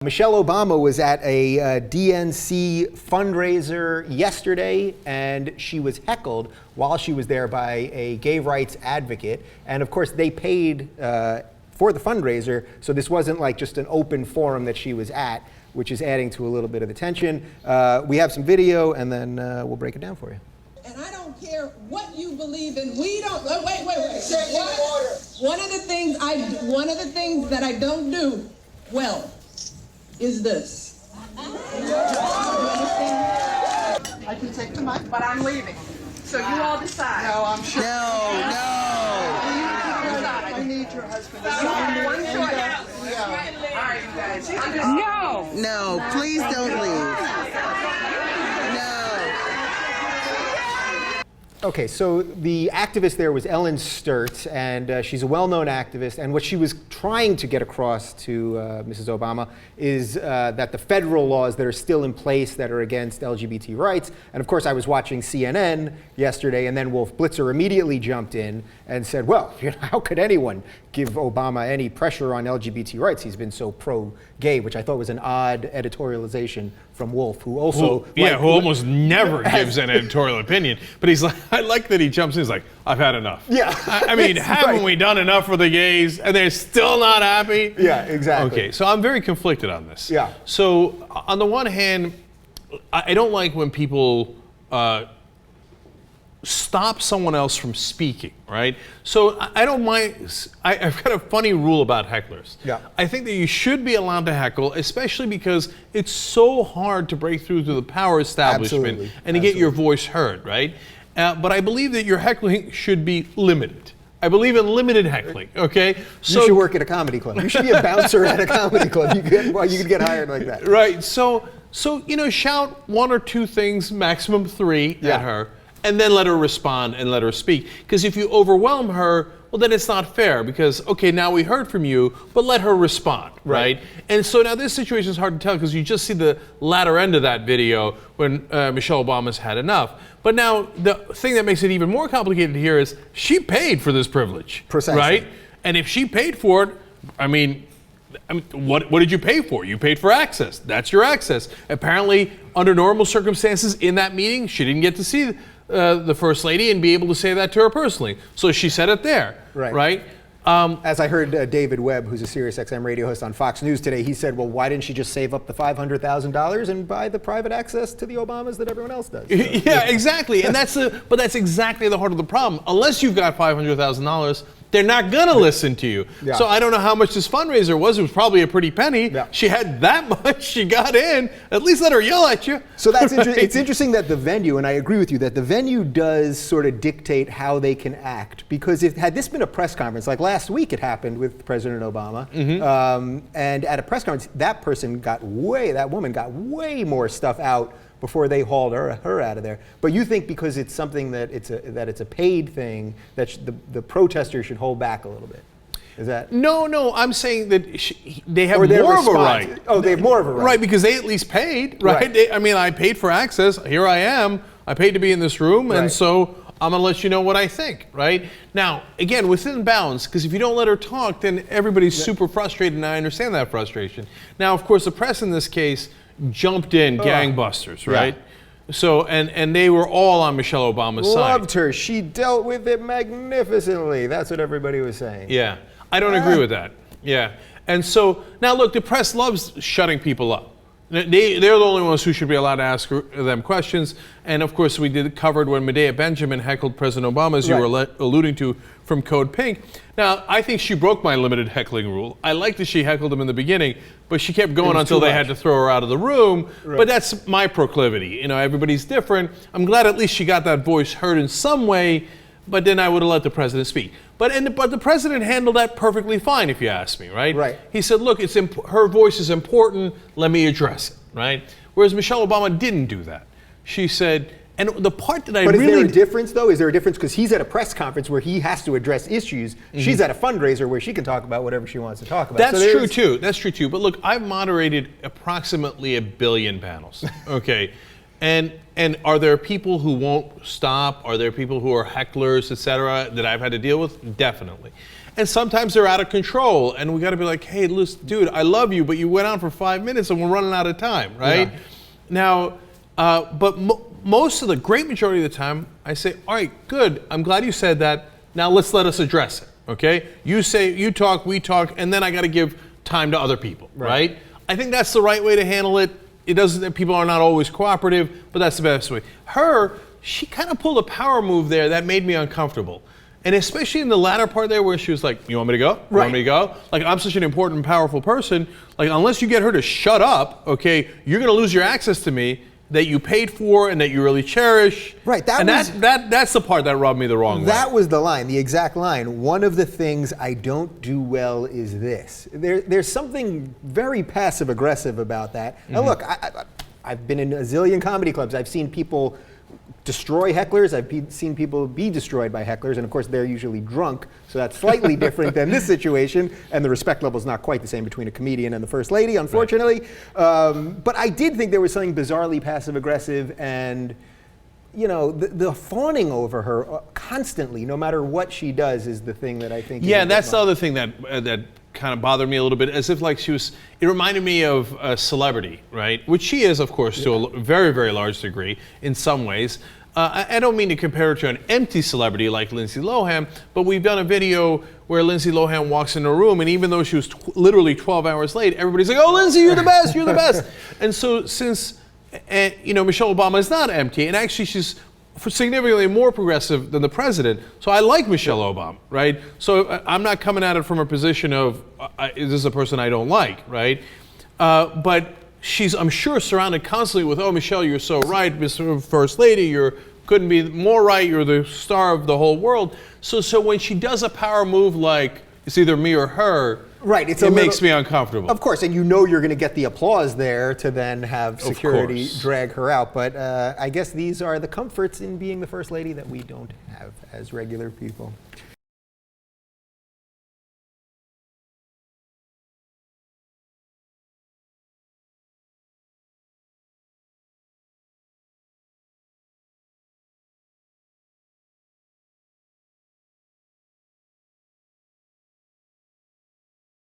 Michelle Obama was at a DNC fundraiser yesterday, and she was heckled while she was there by a gay rights advocate. And of course, they paid for the fundraiser, so this wasn't like just an open forum that she was at, which is adding to a little bit of the tension. We have some video, and then we'll break it down for you. And I don't care what you believe in. We don't. Wait. One of the things that I don't do well is this. I can take the mic, but I'm leaving. So you all decide. No, I'm sure. No. I need your husband to sign me. One choice. Yeah. All right, you guys. No, please don't leave. No. Okay, so the activist there was Ellen Sturtz, and she's a well-known activist, and what she was trying to get across to Mrs. Obama is that the federal laws that are still in place that are against LGBT rights, and of course I was watching CNN yesterday, and then Wolf Blitzer immediately jumped in and said, well, how could anyone give Obama any pressure on LGBT rights? He's been so pro-gay, which I thought was an odd editorialization from Wolf, who also... who almost never gives an editorial opinion. But he's like, I like that he jumps in, he's like, I've had enough. Yeah. I mean, haven't we done enough for the gays? And they're still not happy? Yeah, exactly. Okay, so I'm very conflicted on this. Yeah. So on the one hand, I don't like when people stop someone else from speaking, right? So I don't mind. I've got a funny rule about hecklers. Yeah. I think that you should be allowed to heckle, especially because it's so hard to break through to the power establishment and to get your voice heard, right? But I believe that your heckling should be limited. I believe in limited heckling, okay? So, you should work at a comedy club. You should be a bouncer at a comedy club. You could get hired like that. Right, so shout one or two things, maximum three at her, and then let her respond and let her speak. Because if you overwhelm her, well, then it's not fair because, okay, now we heard from you, but let her respond, right? And so now this situation is hard to tell because you just see the latter end of that video when Michelle Obama's had enough. But now the thing that makes it even more complicated here is she paid for this privilege, right? And if she paid for it, I mean, what did you pay for? You paid for access. That's your access. Apparently, under normal circumstances in that meeting, she didn't get to see the First Lady and be able to say that to her personally. So she said it there, right? As I heard David Webb, who's a SiriusXM radio host on Fox News today, he said, well, why didn't she just save up the $500,000 and buy the private access to the Obamas that everyone else does? So, yeah, exactly. And but that's exactly the heart of the problem. Unless you've got $500,000, they're not gonna listen to you. Yeah. So I don't know how much this fundraiser was. It was probably a pretty penny. Yeah. She had that much. She got in. At least let her yell at you. So that's interesting. It's interesting that the venue, and I agree with you, that the venue does sort of dictate how they can act. Because had this been a press conference, like last week it happened with President Obama, and at a press conference, that woman got way more stuff out before they hauled her out of there. But you think because it's something that it's a paid thing, that the protesters should hold back a little bit? Is that? No, I'm saying that they have more of a right. Oh, they have more of a right. Right, because they at least paid, right? I paid for access. Here I am. I paid to be in this room, and so I'm gonna let you know what I think, right? Now, again, within bounds, because if you don't let her talk, then everybody's super frustrated, and I understand that frustration. Now, of course, the press in this case jumped in gangbusters, right? Yeah. So, and they were all on Michelle Obama's side. Loved her. She dealt with it magnificently. That's what everybody was saying. Yeah, I don't agree with that. Yeah, and so, now look, the press loves shutting people up. They're the only ones who should be allowed to ask them questions. And of course, we covered when Medea Benjamin heckled President Obama, as you were alluding to, from Code Pink. Now, I think she broke my limited heckling rule. I liked that she heckled him in the beginning, but she kept going until they had to throw her out of the room. But that's my proclivity. Everybody's different. I'm glad at least she got that voice heard in some way, but then I would have let the president speak. But the president handled that perfectly fine, if you ask me, right? Right. He said, look, her voice is important, let me address it, right? Whereas Michelle Obama didn't do that. She said, and the part that But is there a difference, though? Is there a difference? Because he's at a press conference where he has to address issues. She's at a fundraiser where she can talk about whatever she wants to talk about. That's true, too. That's true, too. But look, I've moderated approximately 1 billion panels, okay? And are there people who won't stop? Are there people who are hecklers, et cetera, that I've had to deal with? Definitely. And sometimes they're out of control, and we got to be like, hey, listen, dude, I love you, but you went on for 5 minutes and we're running out of time, right? Yeah. Now, but most of the great majority of the time, I say, all right, good, I'm glad you said that. Now let us address it, okay? You say, you talk, we talk, and then I got to give time to other people, right? I think that's the right way to handle it. It doesn't, people are not always cooperative, but that's the best way. She kind of pulled a power move there that made me uncomfortable. And especially in the latter part there where she was like, you want me to go? You want me to go? Like, I'm such an important and powerful person. Like, unless you get her to shut up, okay, you're going to lose your access to me that you paid for and that you really cherish. Right. That's the part that rubbed me the wrong way. That was the line, the exact line. One of the things I don't do well is this. There's something very passive aggressive about that. Now look, I've been in a zillion comedy clubs. I've seen people destroy hecklers. I've seen people be destroyed by hecklers, and of course they're usually drunk, so that's slightly different than this situation, and the respect level is not quite the same between a comedian and the First Lady, unfortunately. But I did think there was something bizarrely passive-aggressive, and the fawning over her constantly, no matter what she does, is the thing that I think is that's the other thing that kind of bothered me a little bit, as if like it reminded me of a celebrity, right? Which she is, of course, to a very, very large degree in some ways. I don't mean to compare her to an empty celebrity like Lindsay Lohan, but we've done a video where Lindsay Lohan walks into a room, and even though she was literally 12 hours late, everybody's like, oh, Lindsay, you're the best, you're the best. And so since, Michelle Obama is not empty, and actually she's significantly more progressive than the president, so I like Michelle Obama, right? So I'm not coming at it from a position of, this is a person I don't like, right? But she's, I'm sure, surrounded constantly with, oh, Michelle, you're so right, Mr. First Lady, you couldn't be more right, you're the star of the whole world. So when she does a power move like, it's either me or her, right, it makes me uncomfortable. Of course, and you're going to get the applause there to then have security drag her out. But I guess these are the comforts in being the First Lady that we don't have as regular people.